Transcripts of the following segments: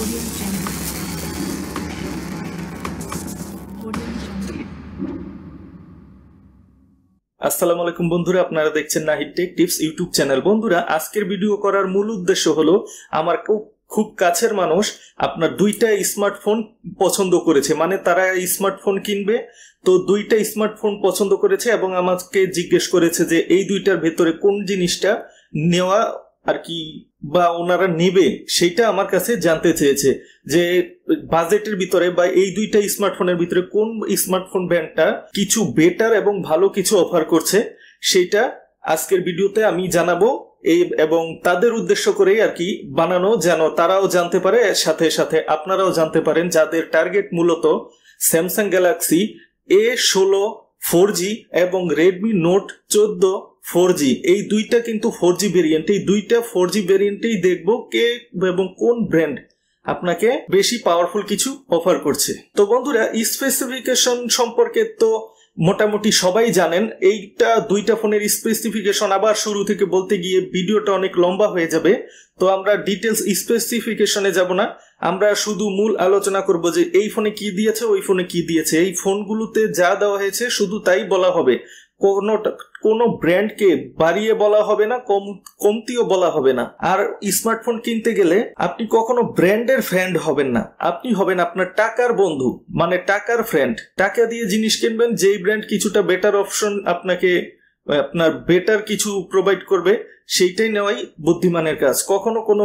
Audio Jungle. Audio Jungle. আসসালামু আলাইকুম বন্ধুরা, আপনারা দেখছেন Nahid take tips YouTube channel. বন্ধুরা, আজকের ভিডিও করার মূল উদ্দেশ্য হলো আমার খুব কাছের মানুষ আপনার দুইটা স্মার্টফোন পছন্দ করেছে, মানে তারা স্মার্টফোন কিনবে, তো দুইটা স্মার্টফোন পছন্দ করেছে এবং আমাকে জিজ্ঞেস করেছে যে এই দুইটার ভেতরে কোন জিনিসটা নেওয়া আর কি বা ওনারা নেবে সেটা আমার কাছে জানতে চেয়েছে, যে বাজেটের ভিতরে বা এই দুইটা স্মার্টফোনের ভিতরে কোন স্মার্টফোন ব্র্যান্ডটা কিছু বেটার এবং ভালো কিছু অফার করছে সেটা আজকের ভিডিওতে আমি জানাবো। এবং তাদের উদ্দেশ্য করেই আর কি বানানো, যেন তারাও জানতে পারে, সাথে সাথে আপনারাও জানতে পারেন যাদের টার্গেট মূলত স্যামসাং গ্যালাক্সি A16 4G এবং রেডমি নোট 14 4G, এই দুইটা কিন্তু 4G ভেরিয়েন্ট। এই দুইটা 4G ভেরিয়েন্টেই দেখবো কে এবং কোন ব্র্যান্ড আপনাকে বেশি পাওয়ারফুল কিছু অফার করছে। তো বন্ধুরা, স্পেসিফিকেশন সম্পর্কে তো মোটামুটি সবাই জানেন। এইটা দুইটা ফোনের স্পেসিফিকেশন আবার শুরু থেকে বলতে গিয়ে ভিডিওটা অনেক লম্বা হয়ে যাবে, তো আমরা ডিটেলস স্পেসিফিকেশনে যাব না, আমরা শুধু মূল আলোচনা করব যে এই ফোনে কি দিয়েছে, ওই ফোনে কি দিয়েছে। এই ফোনগুলোতে যা দেওয়া হয়েছে শুধু তাই বলা হবে, কোনো ব্র্যান্ডকে বাড়িয়ে বলা হবে না, কমতিও বলা হবে না। আর স্মার্টফোন কিনতে গেলে আপনি কখনো ব্র্যান্ডের ফ্রেন্ড হবেন না, আপনি হবেন আপনার টাকার বন্ধু, মানে টাকার ফ্রেন্ড। টাকা দিয়ে জিনিস কিনবেন, যেই ব্র্যান্ড কিছুটা বেটার অপশন আপনাকে আপনার বেটার কিছু প্রোভাইড করবে সেইটাই নেওয়াই বুদ্ধিমানের কাজ, কখনো কোনো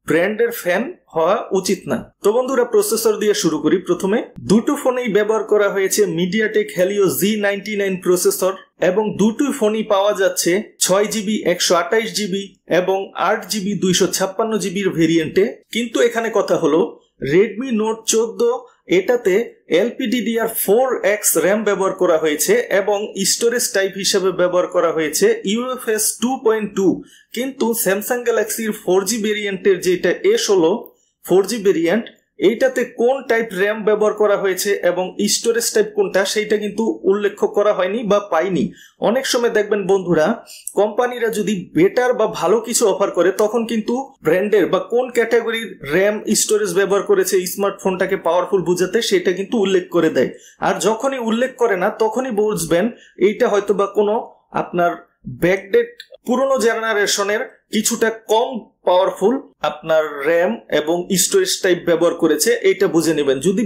ব্র্যান্ডের ফ্যান হওয়া উচিত না। তো বন্ধুরা, প্রসেসর দিয়ে শুরু করি। প্রথমে দুটো ফোনেই ব্যবহার করা হয়েছে মিডিয়াটেক হেলিও G99 প্রসেসর এবং দুটো ফোনই পাওয়া যাচ্ছে 6GB 128GB এবং 8GB 256GB ভেরিয়েন্টে। কিন্তু এখানে কথা হলো রেডমি নোট 14 এটাতে LPDDR4X র্যাম ব্যবহার করা হয়েছে এবং স্টোরেজ টাইপ হিসেবে ব্যবহার করা হয়েছে UFS 2.2। কিন্তু স্যামসাং গ্যালাক্সির 4G ভেরিয়েন্টের যেটা A16 4G ভেরিয়েন্ট, এইটাতে কোন টাইপ র্যাম ব্যবহার করা হয়েছে এবং স্টোরেজ টাইপ কোনটা সেইটা কিন্তু উল্লেখ করা হয়নি বা পাইনি। অনেক সময় দেখবেন বন্ধুরা, কোম্পানিরা যদি বেটার বা ভালো কিছু অফার করে তখন কিন্তু ব্র্যান্ডের বা কোন ক্যাটাগরির র্যাম স্টোরেজ ব্যবহার করেছে স্মার্টফোনটাকে পাওয়ারফুল বোঝাতে সেটা কিন্তু উল্লেখ করে দেয়। আর যখনই উল্লেখ করে না তখনই বুঝবেন এইটা হয়তো বা কোনো আপনার ব্যাকডেট পুরনো জেনারেশনের কিছুটা কম পাওয়ারফুল আপনার র্যাম এবং স্টোরেজ টাইপ ব্যবহার করেছে, এটা বুঝে নেবেন। যদি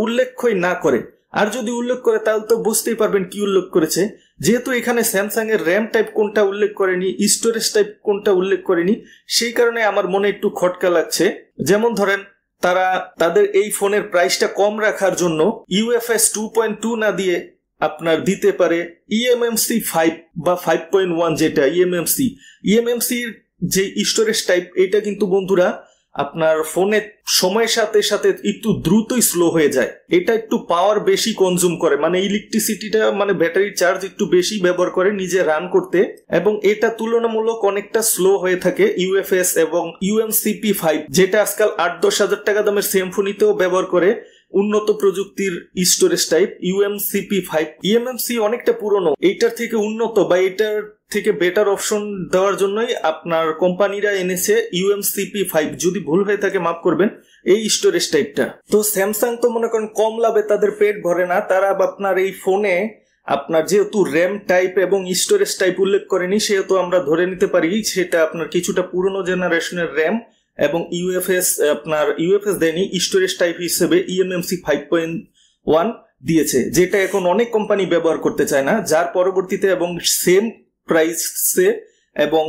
উল্লেখই না করে, আর যদি উল্লেখ করে তাহলে তো বুঝতেই পারবেন কি উল্লেখ করেছে। যেহেতু এখানে স্যামসাং এর র্যাম টাইপ কোনটা উল্লেখ করেনি, স্টোরেজ টাইপ কোনটা উল্লেখ করেনি, সেই কারণে আমার মনে একটু খটকা লাগছে। যেমন ধরেন, তারা তাদের এই ফোনের প্রাইসটা কম রাখার জন্য UFS 2.2 না দিয়ে আপনার দিতে পারে eMMC 5 বা 5.1, যেটা eMMCর যে স্টোরেজ টাইপ, এটা কিন্তু বন্ধুরা আপনার ফোনের সময়ের সাথে সাথে একটু দ্রুতই স্লো হয়ে যায়। এটা একটু পাওয়ার বেশি কনজিউম করে, মানে ইলেকট্রিসিটিটা মানে ব্যাটারির চার্জ একটু বেশি ব্যবহার করে নিজে রান করতে, এবং এটা তুলনামূলক অনেকটা স্লো হয়ে থাকে UFS এবং UMCP 5, যেটা আজকাল 8-10 হাজার টাকা দামের সেম ফোনিতেও ব্যবহার করে উন্নত প্রযুক্তির স্টোরেজ টাইপ UMCP 5। eMMC অনেকটা পুরনো, এইটার থেকে উন্নত বা এটার থেকে বেটার অপশন দেওয়ার জন্যই আপনার কোম্পানিরা এনেছে UMCP 5। যদি ভুল হয়ে থাকে মাফ করবেন, এই স্টোরেজ টাইপটা। তো স্যামসাং তো মনে করেন কম লাভে তাদের পেট ভরে না, তারা আপনার এই ফোনে আপনার যেহেতু র্যাম টাইপ এবং স্টোরেজ টাইপ উল্লেখ করেনি, সেহেতু আমরা ধরে নিতে পারি সেটা আপনার কিছুটা পুরনো জেনারেশনের র্যাম এবং UFS দেয়নি, স্টোরেজ টাইপ হিসেবে eMMC 5.1 দিয়েছে, যেটা এখন অনেক কোম্পানি ব্যবহার করতে চায় না, যার পরবর্তীতে এবং সেম প্রাইসে এবং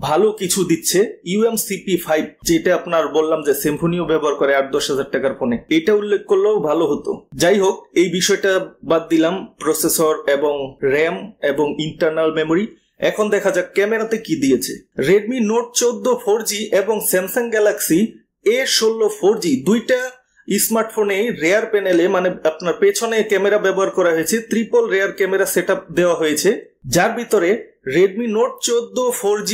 ভালো কিছু দিচ্ছে UMCP 5, যেটা আপনার বললাম যে সিম্ফনিও ব্যবহার করে 8-10 হাজার টাকার ফোনে। এটা উল্লেখ করলেও ভালো হতো। যাই হোক, এই বিষয়টা বাদ দিলাম, প্রসেসর এবং র্যাম এবং ইন্টারনাল মেমোরি। এখন দেখা যাক ক্যামেরাতে কি দিয়েছে। রেডমি নোট 14 4G এবং স্যামসাং গ্যালাক্সি A16 4G দুইটা স্মার্টফোনে রেয়ার প্যানেলে, মানে আপনার পেছনে ক্যামেরা ব্যবহার করা হয়েছে, ট্রিপল রেয়ার ক্যামেরা সেটআপ দেওয়া হয়েছে, যার ভিতরে রেডমি নোট 14 4G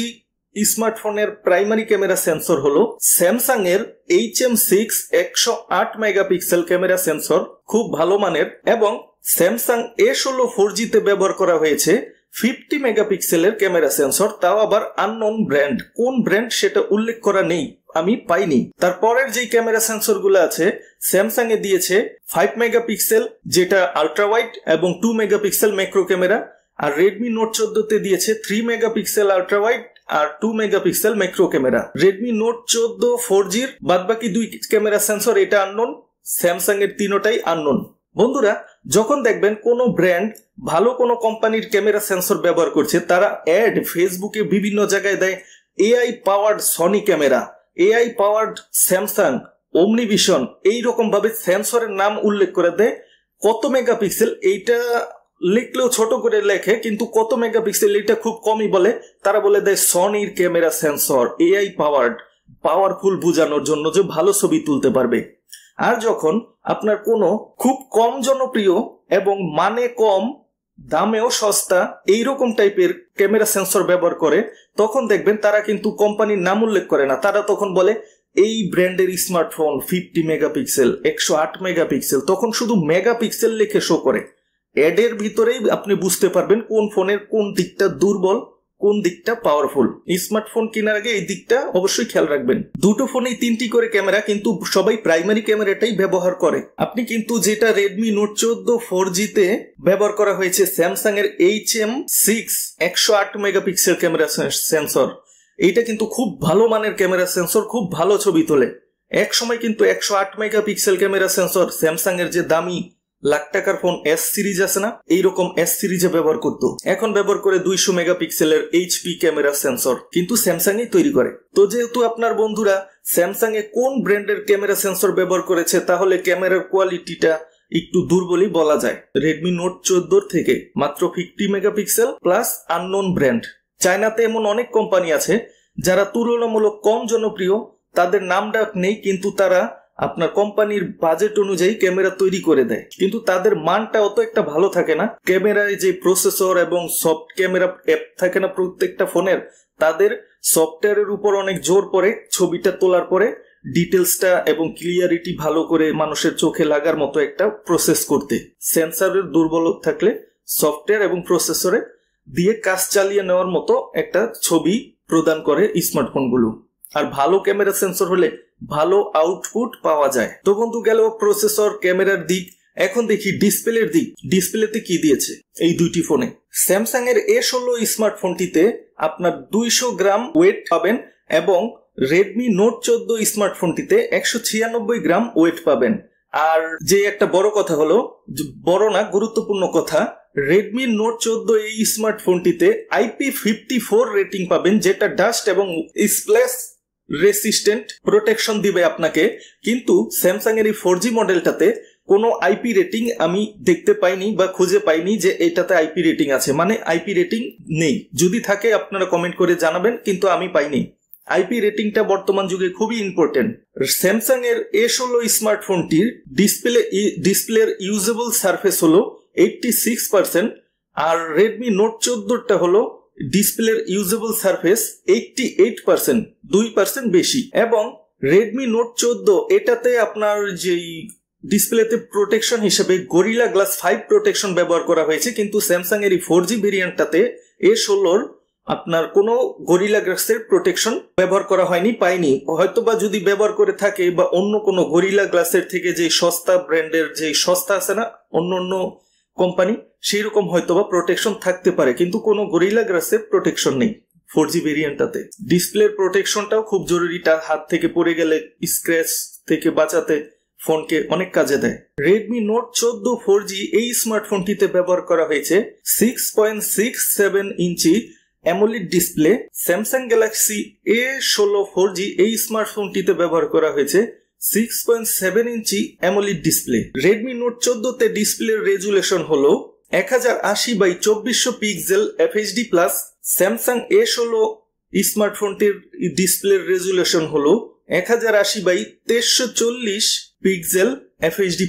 স্মার্টফোনের প্রাইমারি ক্যামেরা সেন্সর হলো স্যামসাং এর HM6 108 মেগাপিক্সেল ক্যামেরা সেন্সর, খুব ভালো মানের, এবং স্যামসাং A16 4G তে ব্যবহার করা হয়েছে 50 মেগাপিক্সেলের ক্যামেরা সেন্সর, তাও আবার আননোন ব্র্যান্ড। কোন ব্র্যান্ড সেটা উল্লেখ করা নেই, আমি পাইনি। তারপরের যেই ক্যামেরা সেন্সর গুলো আছে, স্যামসাং এ দিয়েছে 5 মেগাপিক্সেল যেটা আল্ট্রা ওয়াইড এবং 2 মেগাপিক্সেল ম্যাক্রো ক্যামেরা, আর রেডমি নোট 14 তে দিয়েছে 3 মেগাপিক্সেল আল্ট্রা ওয়াইড আর 2 megapixel macro camera. Redmi Note 14 4G বাদবাকি 2 ক্যামেরা সেন্সর এটা আননোন, স্যামসাং এর তিনোটাই আননোন। বন্ধুরা, যখন দেখবেন কোনো ব্র্যান্ড ভালো কোনো কোম্পানির ক্যামেরা সেন্সর ব্যবহার করছে, তারা অ্যাড ফেসবুকে বিভিন্ন জায়গায় দেয়, AI powered Sony camera, AI powered Samsung, OmniVision, এইরকম ভাবে সেন্সরের নাম উল্লেখ করে দেয়। কত মেগাপিক্সেল এইটা লিখলেও ছোট করে লেখে, কিন্তু কত মেগাপিক্সেল এটা খুব কমই বলে। তারা বলে দেয় সনির camera sensor, AI powered, powerful বোঝানোর জন্য যে ভালো ছবি তুলতে পারবে। আর যখন আপনার কোনো খুব কম জনপ্রিয় এবং মানে কম, দামেও সস্তা, এইরকম টাইপের ক্যামেরা সেন্সর ব্যবহার করে, তখন দেখবেন তারা কিন্তু কোম্পানির নাম উল্লেখ করে না। তারা তখন বলে এই ব্র্যান্ডের স্মার্টফোন 50 মেগাপিক্সেল, 108 মেগাপিক্সেল, তখন শুধু মেগাপিক্সেল লিখে শো করে। অ্যাডের ভিতরেই আপনি বুঝতে পারবেন কোন ফোনের কোন দিকটা দুর্বল, কোন দিকটা পাওয়ারফুল। স্মার্টফোন কেনার আগে এই দিকটা অবশ্যই খেয়াল রাখবেন। দুটো ফোনেই 3টি করে ক্যামেরা, কিন্তু সবাই প্রাইমারি ক্যামেরাটাই ব্যবহার করে। আপনি কিন্তু যেটা রেডমি নোট 14 4G তে ব্যবহার করা হয়েছে স্যামসাং এর HM6 108 মেগাপিক্সেল ক্যামেরা সেন্সর, এইটা কিন্তু খুব ভালো মানের ক্যামেরা সেন্সর, খুব ভালো ছবি তোলে। এক সময় কিন্তু 108 মেগাপিক্সেল ক্যামেরা সেন্সর স্যামসাং এর যে দামি লাখ টাকার ফোন এস সিরিজ আছে না, এইরকম এস সিরিজে ব্যবহার করতো। এখন ব্যবহার করে 200 মেগাপিক্সেলের এইচপি ক্যামেরা সেন্সর, কিন্তু স্যামসাং এই তৈরি করে। তো যেহেতু আপনার বন্ধুরা স্যামসাং এ কোন ব্র্যান্ডের ক্যামেরা সেন্সর ব্যবহার করেছে, তাহলে ক্যামেরার কোয়ালিটিটা একটু দুর্বলই বলা যায়। রেডমি নোট 14 থেকে মাত্র 50 মেগাপিক্সেল প্লাস আননোন ব্র্যান্ড। চায়নাতে এমন অনেক কোম্পানি আছে যারা তুলনামূলক কম জনপ্রিয়, তাদের নাম ডাক নেই, কিন্তু তারা আপনার কোম্পানির বাজেট অনুযায়ী ক্যামেরা তৈরি করে দেয়, কিন্তু তাদের মানটা অত একটা ভালো থাকে না। ক্যামেরায় যে প্রসেসর এবং সফট ক্যামেরা অ্যাপ থাকে না প্রত্যেকটা ফোনের, তাদের সফটওয়্যারের উপর অনেক জোর পড়ে ছবিটা তোলার পরে ডিটেলসটা এবং ক্লিয়ারিটি ভালো করে মানুষের চোখে লাগার মতো একটা প্রসেস করতে। সেন্সরের দুর্বল থাকলে সফটওয়্যার এবং প্রসেসরে দিয়ে কাজ চালিয়ে নেওয়ার মতো একটা ছবি প্রদান করে স্মার্টফোনগুলো। আর ভালো ক্যামেরা সেন্সর হলে ভালো আউটপুট পাওয়া যায়। তো বন্ধু, গেল প্রসেসর ক্যামেরার দিক। এখন দেখি ডিসপ্লের দিক। ডিসপ্লেতে কি দিয়েছে এই দুইটি ফোনে। স্যামসাং এর A16 স্মার্টফোনটিতে আপনার 200 গ্রাম ওয়েট পাবেন এবং রেডমি নোট 14 স্মার্টফোনটিতে 196 গ্রাম ওয়েট পাবেন। আর যে একটা বড় কথা হলো, বড় না গুরুত্বপূর্ণ কথা, রেডমি নোট 14 এই স্মার্টফোনটিতে IP54 রেটিং পাবেন, যেটা ডাস্ট এবং স্প্ল্যাশ রেসিস্টেন্ট প্রোটেকশন দিবে আপনাকে। কিন্তু স্যামসাং এর এই 4G মডেলটাতে কোনো আইপি রেটিং আমি দেখতে পাইনি বা খুঁজে পাইনি যে এটাতে আইপি রেটিং আছে, মানে আইপি রেটিং নেই। যদি থাকে আপনারা কমেন্ট করে জানাবেন, কিন্তু আমি পাইনি। আইপি রেটিংটা বর্তমান যুগে খুবই ইম্পর্টেন্ট। স্যামসাং এর A16 স্মার্টফোনটির ডিসপ্লের ইউজেবল সারফেস হলো 86%, আর রেডমি নোট 14টা হলো ডিসপ্লের ইউজেবল সারফেস 88%, 2% বেশি। এবং রেডমি নোট 14 এটাতে আপনার যেই ডিসপ্লেতে প্রোটেকশন হিসেবে গরিলা গ্লাস 5 প্রোটেকশন ব্যবহার করা হয়েছে, কিন্তু স্যামসাং এর এই 4G ভেরিয়েন্টটাতে A16 আপনার কোনো গরিলা গ্লাসের প্রোটেকশন ব্যবহার করা হয়নি, পাইনি। হয়তোবা যদি ব্যবহার করে থাকে বা অন্য কোনো গরিলা গ্লাসের থেকে যে সস্তা ব্র্যান্ডের যে সস্তা আছে না অন্য কোম্পানি, সেই রকম হয়তোবা প্রোটেকশন থাকতে পারে, কিন্তু কোনো গরিলা গ্লাসের প্রোটেকশন নেই 4G ভেরিয়েন্টটাতে। ডিসপ্লের প্রোটেকশনটাও খুব জরুরি, তার হাত থেকে পড়ে গেলে স্ক্র্যাচ থেকে বাঁচাতে ফোনকে অনেক কাজে দেয়। রেডমি নোট 14 4G এই স্মার্টফোনটিতে ব্যবহার করা হয়েছে 6.67 ইঞ্চি AMOLED display. Samsung Galaxy A16 4G এই স্মার্টফোনটিতে ব্যবহার করা হয়েছে 6.7 ইঞ্চি অ্যামোলেড ডিসপ্লে। রেডমি নোট 14 তে ডিসপ্লের রেজুলেশন হলো 1080x2400 pixel FHD+। Samsung A16 স্মার্টফোনটির ডিসপ্লের রেজুলেশন হলো 1080x2340 পিক্সেল FHD+।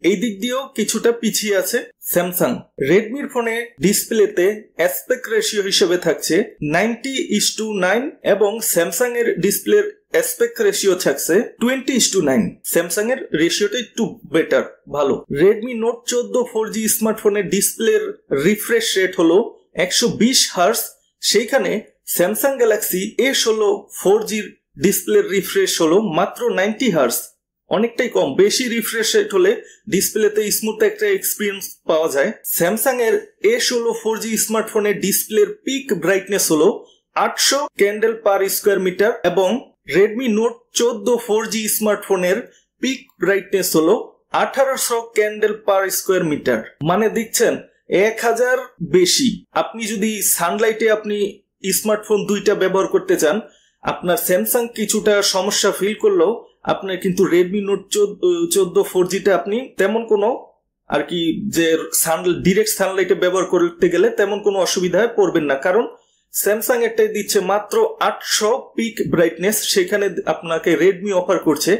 এই দিক দিয়েও কিছুটা পিছিয়ে আছে স্যামসাং। রেডমির ফোনে ডিসপ্লেতে অ্যাসপেক্ট রেশিও হিসেবে থাকছে 90:9 এবং স্যামসাং এর ডিসপ্লের অ্যাসপেক্ট রেশিও থাকছে 20:9। স্যামসাং এর রেশিওটা একটু বেটার, ভালো। রেডমি নোট 14 4G স্মার্টফোনের ডিসপ্লের রিফ্রেশ রেট হলো 120 হার্জ, সেইখানে Samsung Galaxy A16 4G display refresh হলো মাত্র 90 হার্জ, অনেকটাই কম। বেশি রিফ্রেশ রেট হলে ডিসপ্লেতে স্মুথ একটা এক্সপিরিয়েন্স পাওয়া যায়। স্যামসাং এর A16 4G স্মার্টফোনের ডিসপ্লের পিক ব্রাইটনেস হলো 800 ক্যান্ডেল পার স্কোয়ার মিটার এবং রেডমি নোট 14 4G স্মার্টফোনের পিক ব্রাইটনেস হলো 1800 ক্যান্ডেল পার স্কোয়ার মিটার। মানে দেখছেন 1000 বেশি। আপনি যদি সানলাইটে আপনি স্মার্টফোন দুইটা ব্যবহার করতে চান, আপনার স্যামসাং কিছুটা সমস্যা ফিল করলেও আপনার কিন্তু রেডমি নোট 14 4Gটা আপনি তেমন কোনো আর কি যে ডিরেক্ট সানলাইটে ব্যবহার করতে গেলে তেমন কোনো অসুবিধায় পড়বেন না, কারণ স্যামসাং এরটাই দিচ্ছে মাত্র 800 পিক ব্রাইটনেস, সেখানে আপনাকে রেডমি অফার করছে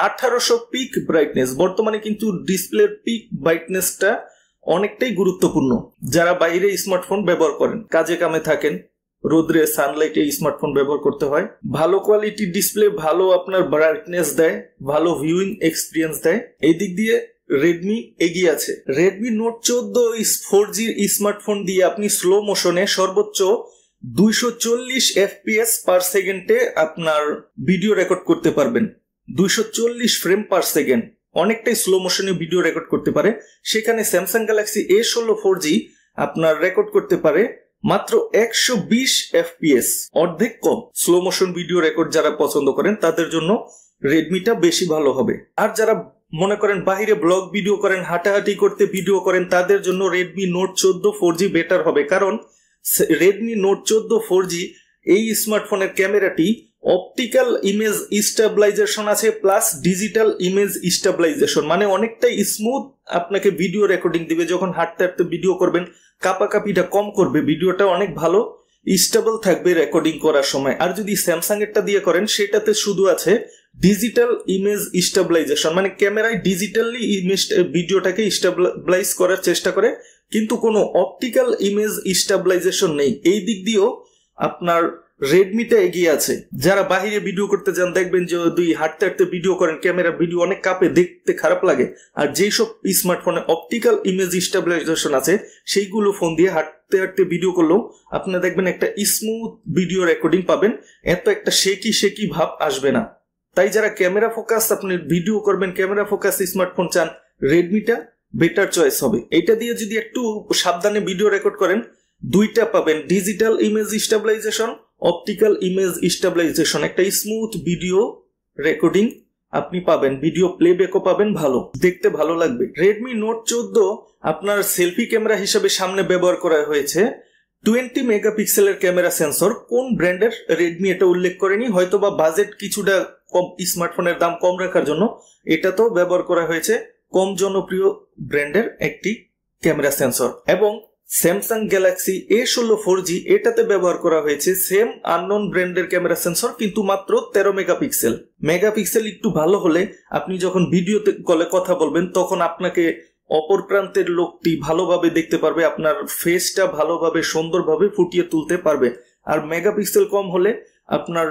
1800 পিক ব্রাইটনেস। বর্তমানে কিন্তু ডিসপ্লের পিক ব্রাইটনেসটা অনেকটাই গুরুত্বপূর্ণ। যারা বাইরে স্মার্টফোন ব্যবহার করেন, কাজে কামে থাকেন, রোদ্রে সানলাইটে স্মার্টফোন ব্যবহার করতে হয়, ভালো কোয়ালিটির ডিসপ্লে ভালো আপনার ব্রাইটনেস দেয়, ভালো ভিউইং এক্সপিরিয়েন্স দেয়, এই দিক দিয়ে রেডমি এগিয়ে আছে। রেডমি নোট 14 4G স্মার্টফোন দিয়ে আপনি স্লো মোশনে সর্বোচ্চ 240 FPS পার সেকেন্ডে আপনার ভিডিও রেকর্ড করতে পারবেন। 240 ফ্রেম পার সেকেন্ড, অনেকটাই স্লো মোশনে ভিডিও রেকর্ড করতে পারে। সেখানে স্যামসাং গ্যালাক্সি A16 4G আপনার রেকর্ড করতে পারে মাত্র 120 FPS, অর্ধেক কম। স্লো মোশন ভিডিও রেকর্ড যারা পছন্দ করেন তাদের জন্য রেডমিটা বেশি ভালো হবে। আর যারা মনে করেন বাইরে ব্লগ ভিডিও করেন, হাঁটাহাঁটি করতে ভিডিও করেন, তাদের জন্য রেডমি নোট 14 4G বেটার হবে, কারণ রেডমি নোট 14 4G এই স্মার্টফোনের ক্যামেরাটি অপটিক্যাল ইমেজ স্টেবিলাইজেশন আছে প্লাস ডিজিটাল ইমেজ স্টেবিলাইজেশন, মানে অনেকটাই স্মুথ আপনাকে ভিডিও রেকর্ডিং দিবে। যখন হাঁটতে হাঁটতে ভিডিও করবেন কাপাকাপিটা কম করবে, ভিডিওটা অনেক ভালো স্টেবল থাকবে রেকর্ডিং করার সময়। আর যদি স্যামসাং এরটা দিয়ে করেন সেটাতে শুধু আছে ডিজিটাল ইমেজ স্টেবিলাইজেশন, মানে ক্যামেরায় ডিজিটালি ইমেজ ভিডিওটাকে স্টেবিলাইজ করার চেষ্টা করে, কিন্তু কোনো অপটিক্যাল ইমেজ স্টেবিলাইজেশন নেই। এই দিক দিয়েও আপনার রেডমিটা এগিয়ে আছে। যারা বাহিরে ভিডিও করতে যান দেখবেন যে দুই হাঁটতে হাঁটতে ভিডিও করেন, ক্যামেরা ভিডিও অনেক কাঁপে, দেখতে খারাপ লাগে। আর যেই সব স্মার্টফোনে অপটিক্যাল ইমেজ স্টেবিলাইজেশন আছে সেইগুলো ফোন দিয়ে হাঁটতে হাঁটতে ভিডিও করলেও আপনারা দেখবেন একটা স্মুথ ভিডিও রেকর্ডিং পাবেন, এত একটা শেকি ভাব আসবে না। তাই যারা ক্যামেরা ফোকাস আপনি ভিডিও করবেন, ক্যামেরা ফোকাস স্মার্টফোন চান, রেডমিটা বেটার চয়েস হবে। এটা দিয়ে যদি একটু সাবধানে ভিডিও রেকর্ড করেন দুইটা পাবেন, digital image stabilisation, optical image stabilisation, একটা স্মুথ ভিডিও রেকর্ডিং আপনি পাবেন, ভিডিও প্লেব্যাকও পাবেন, ভালো দেখতে ভালো লাগবে। রেডমি নোট 14 আপনার সেলফি ক্যামেরা হিসেবে সামনে ব্যবহার করা হয়েছে 20 মেগাপিক্সেলের ক্যামেরা সেন্সর। কোন ব্র্যান্ডের রেডমি এটা উল্লেখ করেনি, হয়তোবা বাজেট কিছুটা কম, স্মার্টফোনের দাম কম রাখার জন্য এটা তো ব্যবহার করা হয়েছে কম জনপ্রিয় ব্র্যান্ডের একটি ক্যামেরা সেন্সর। এবং স্যামসাং গ্যালাক্সি A16 4G এটাতে ব্যবহার করা হয়েছে সেম আননোন ব্র্যান্ডের ক্যামেরা সেন্সর, কিন্তু মাত্র 13 মেগাপিক্সেল। মেগাপিক্সেল একটু ভালো হলে আপনি যখন ভিডিওতে কলে কথা বলবেন তখন আপনাকে অপর প্রান্তের লোকটি ভালোভাবে দেখতে পারবে, আপনার ফেসটা ভালোভাবে সুন্দরভাবে ফুটিয়ে তুলতে পারবে। আর মেগাপিক্সেল কম হলে আপনার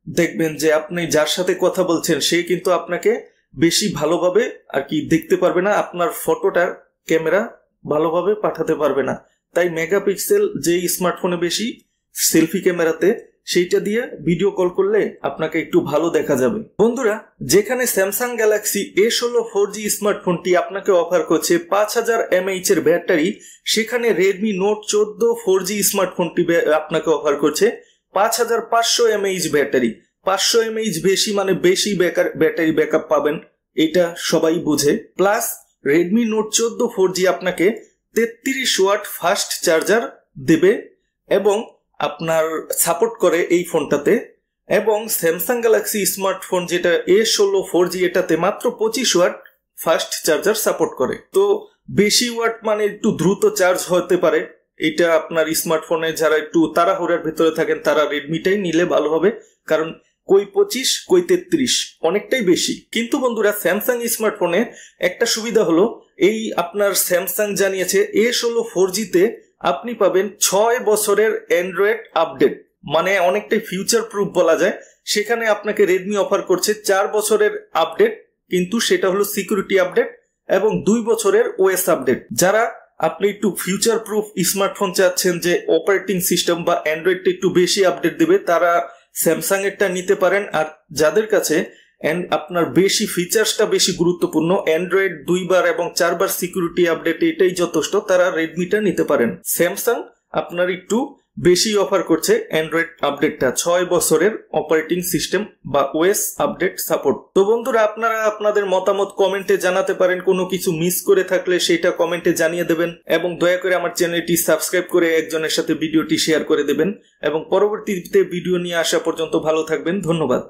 দেখবেন যে আপনি যার সাথে কথা বলছেন সে কিন্তু আপনাকে বেশি ভালোভাবে আর কি দেখতে পারবে না, আপনার ফটোটা ক্যামেরা ভালোভাবে পাঠাতে পারবে না। তাই মেগাপিক্সেল যে স্মার্টফোনে বেশি সেলফি ক্যামেরাতে, সেইটা দিয়ে ভিডিও কল করলে আপনাকে একটু ভালো দেখা যাবে। বন্ধুরা, যেখানে স্যামসাং গ্যালাক্সি A16 4G স্মার্টফোনটি আপনাকে অফার করছে 5000 mAh এর ব্যাটারি, সেখানে রেডমি নোট 14 4G স্মার্টফোনটি আপনাকে অফার করছে 5500 mAh ব্যাটারি। 500 mAh বেশি মানে বেশি ব্যাটারি ব্যাকআপ পাবেন, এটা সবাই বুঝে। প্লাস রেডমি নোট 14 4G আপনাকে 33 ওয়াট ফাস্ট চার্জার দেবে এবং আপনার সাপোর্ট করে এই ফোনটাতে। এবং স্যামসাং গ্যালাক্সি স্মার্টফোন যেটা A16 4G এটাতে মাত্র 25 ওয়াট ফাস্ট চার্জার সাপোর্ট করে। তো বেশি ওয়াট মানে একটু দ্রুত চার্জ হতে পারে, এটা আপনার স্মার্টফোনে যারা একটু তাড়াহুড়ার ভিতরে থাকেন তারা রেডমিটাই নিলে ভালো হবে, কারণ কই 25 কই 33 অনেকটাই বেশি। কিন্তু বন্ধুরা, স্যামসাং স্মার্টফোনে একটা সুবিধা হলো এই আপনার স্যামসাং জানিয়েছে A16 4G তে আপনি পাবেন 6 বছরের অ্যান্ড্রয়েড আপডেট, মানে অনেকটাই ফিউচার প্রুফ বলা যায়। সেখানে আপনাকে রেডমি অফার করছে 4 বছরের আপডেট, কিন্তু সেটা হলো সিকিউরিটি আপডেট, এবং 2 বছরের ওএস আপডেট। যারা আপনি একটু ফিউচার প্রুফ স্মার্টফোন চাচ্ছেন যে অপারেটিং সিস্টেম বা অ্যান্ড্রয়েডটা একটু বেশি আপডেট দিবে, তারা স্যামসাং এরটা নিতে পারেন। আর যাদের কাছে আপনার বেশি ফিচার্সটা বেশি গুরুত্বপূর্ণ, অ্যান্ড্রয়েড 2বার এবং 4বার সিকিউরিটি আপডেট এটাই যথেষ্ট, তারা রেডমিটা নিতে পারেন। স্যামসাং আপনার একটু বেশি অফার করছে অ্যান্ড্রয়েড আপডেটটা, 6 বছরের অপারেটিং সিস্টেম বা ওএস আপডেট সাপোর্ট। তো বন্ধুরা, আপনারা আপনাদের মতামত কমেন্টে জানাতে পারেন, কোনো কিছু মিস করে থাকলে সেটা কমেন্টে জানিয়ে দেবেন এবং দয়া করে আমার চ্যানেলটি সাবস্ক্রাইব করে একজনের সাথে ভিডিওটি শেয়ার করে দেবেন এবং পরবর্তীতে ভিডিও নিয়ে আসা পর্যন্ত ভালো থাকবেন। ধন্যবাদ।